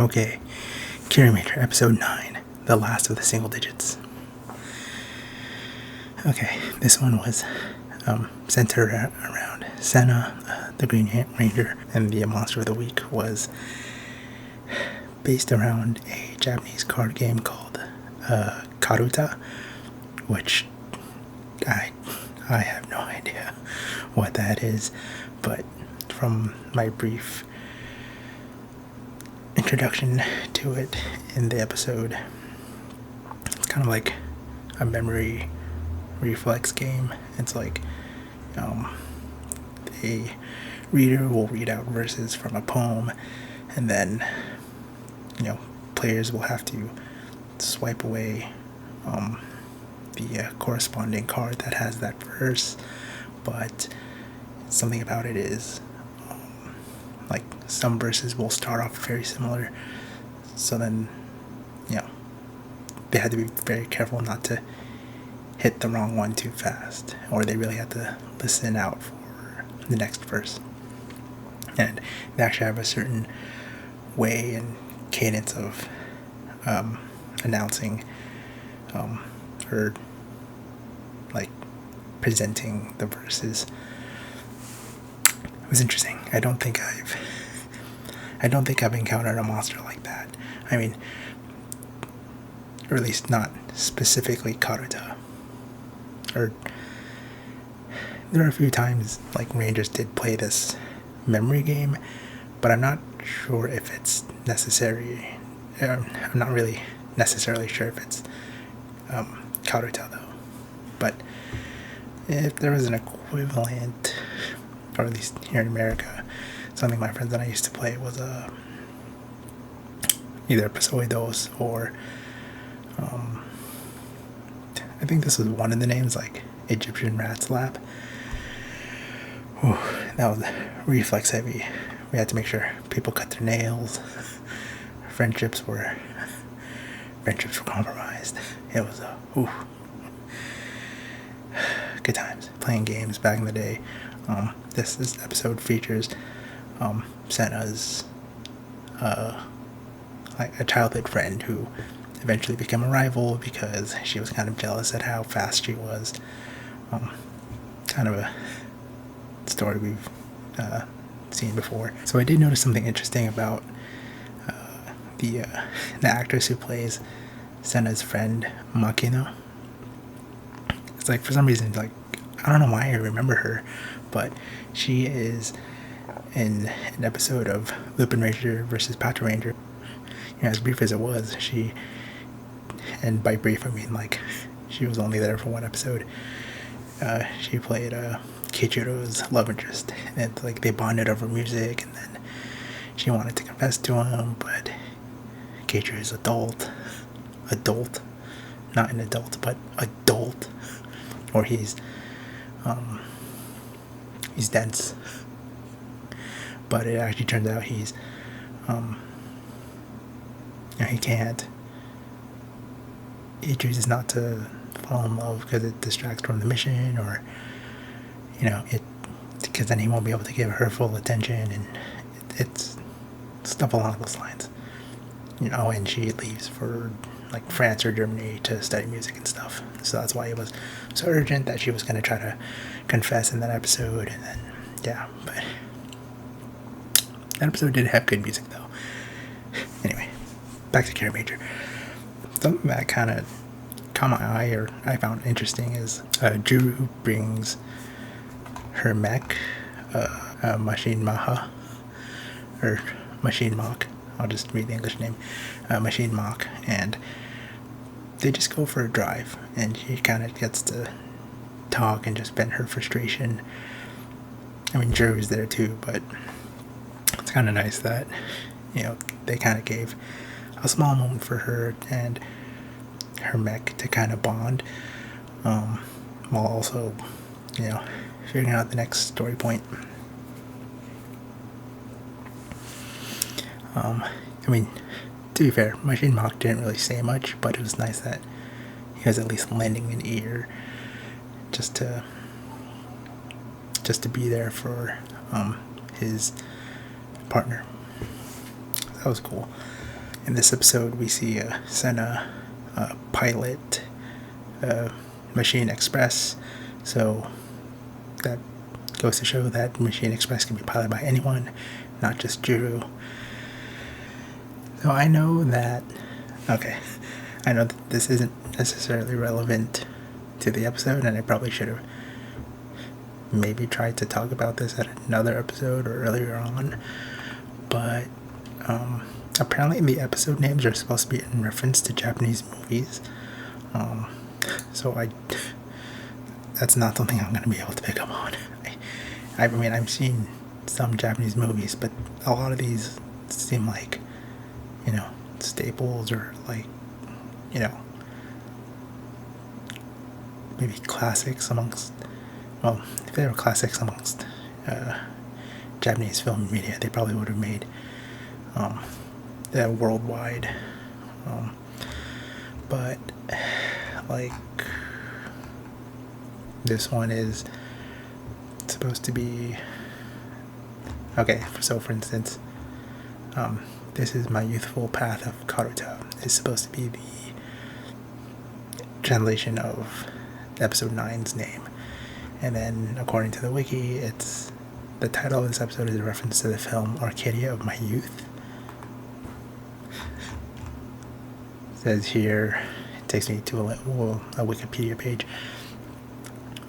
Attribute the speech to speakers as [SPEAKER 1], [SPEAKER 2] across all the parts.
[SPEAKER 1] Okay, Kiramager, episode 9, the last of the single digits. Okay, this one was centered around Senna, the Green Ranger, and the monster of the week was based around a Japanese card game called Karuta, which I have no idea what that is, but from my brief introduction to it in the episode, it's kind of like a memory reflex game. It's like a reader will read out verses from a poem, and then players will have to swipe away the corresponding card that has that verse. But something about it is like some verses will start off very similar, so then they had to be very careful not to hit the wrong one too fast, or they really had to listen out for the next verse. And they actually have a certain way and cadence of announcing or like presenting the verses. It was interesting. I don't think I've encountered a monster like that. I mean, or at least not specifically Karuta. Or there are a few times like Rangers did play this memory game, but I'm not sure if it's necessary. I'm not really necessarily sure if it's Karuta though. But if there was an equivalent, or at least here in America, something my friends and I used to play was either Pasoidos or I think this was one of the names, like Egyptian Rat's Lap. Whew, that was reflex heavy. We had to make sure people cut their nails. Friendships were compromised. It was good times playing games back in the day. This episode features Senna's like a childhood friend who eventually became a rival because she was kind of jealous at how fast she was. Kind of a story we've seen before. So I did notice something interesting about the actress who plays Senna's friend, Makino. It's like, for some reason, like, I don't know why I remember her, but she is in an episode of Lupin Ranger versus Pato Ranger. As brief as it was, and by brief I mean like she was only there for one episode. She played Keiichiro's love interest, and it's like they bonded over music, and then she wanted to confess to him, but Keiichiro is adult, not an adult, but adult, or he's dense. But it actually turns out he's he chooses not to fall in love because it distracts from the mission, or because then he won't be able to give her full attention, and it's stuff along those lines. And she leaves for like France or Germany to study music and stuff. So that's why it was so urgent that she was going to try to confess in that episode. And then but that episode did have good music though. Anyway, back to Kiramager. Something that kind of caught my eye, or I found interesting, is Juru brings her mech, Machine Maha, or Machine Mach. I'll just read the English name, Machine Mach, and they just go for a drive, and she kind of gets to talk and just vent her frustration. I mean, Juru's there too, but it's kind of nice that they kind of gave a small moment for her and her mech to kind of bond, while also figuring out the next story point. I mean, to be fair, Machine Mach didn't really say much, but it was nice that he was at least lending an ear just to be there for his partner. That was cool. in this episode, we see Senna pilot Machine Express. So that goes to show that Machine Express can be piloted by anyone, not just Juru. So I know that this isn't necessarily relevant to the episode, and I probably should have maybe tried to talk about this at another episode or earlier on, but apparently the episode names are supposed to be in reference to Japanese movies, so that's not something I'm going to be able to pick up on. I mean, I've seen some Japanese movies, but a lot of these seem like, staples, or like, maybe classics amongst, well, if they were classics amongst Japanese film media, they probably would have made worldwide. But like, this one is supposed to be okay. So for instance, This Is My Youthful Path of Karuta is supposed to be the translation of episode 9's name. And then, according to the wiki, the title of this episode is a reference to the film Arcadia of My Youth. It says here, it takes me to a Wikipedia page.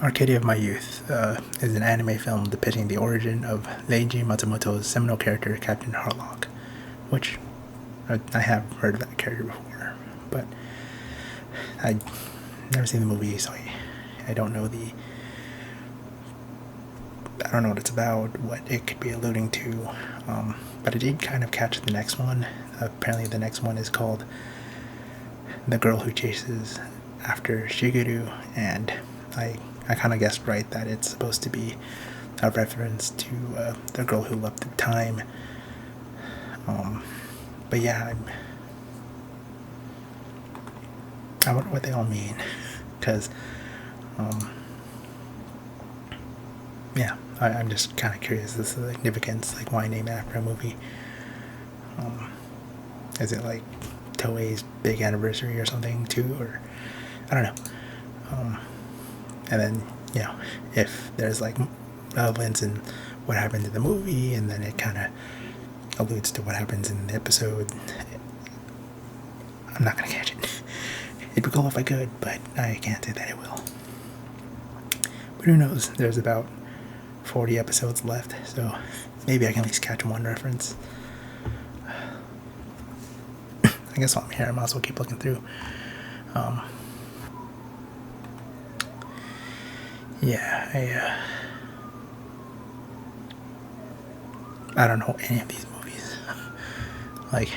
[SPEAKER 1] Arcadia of My Youth is an anime film depicting the origin of Leiji Matsumoto's seminal character, Captain Harlock, which I have heard of that character before, but I've never seen the movie, so I don't know I don't know what it's about, what it could be alluding to, but I did kind of catch the next one. Apparently the next one is called The Girl Who Chases After Shigeru, and I kind of guessed right that it's supposed to be a reference to The Girl Who Leapt Through Time. But yeah, I wonder what they all mean, because yeah, I'm just kind of curious as to the significance, like why name it after a movie. Is it like Toei's big anniversary or something too, or I don't know. And then, if there's like relevance in what happened in the movie, and then it kind of alludes to what happens in the episode, I'm not gonna catch it. It'd be cool if I could, but I can't say that I will. But who knows? There's about 40 episodes left, so maybe I can at least catch one reference. I guess while I'm here, I might as well keep looking through. I don't know any of these movies. Like,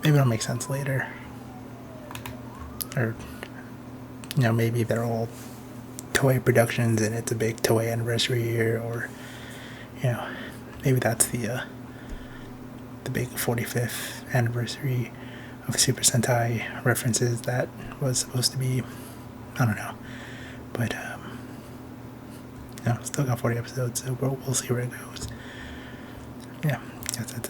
[SPEAKER 1] maybe it'll make sense later. Or, maybe they're all Toei productions and it's a big Toei anniversary year, or, maybe that's the big 45th anniversary of Super Sentai references that was supposed to be, I don't know. But, still got 40 episodes, so we'll see where it goes. Yeah, that's it.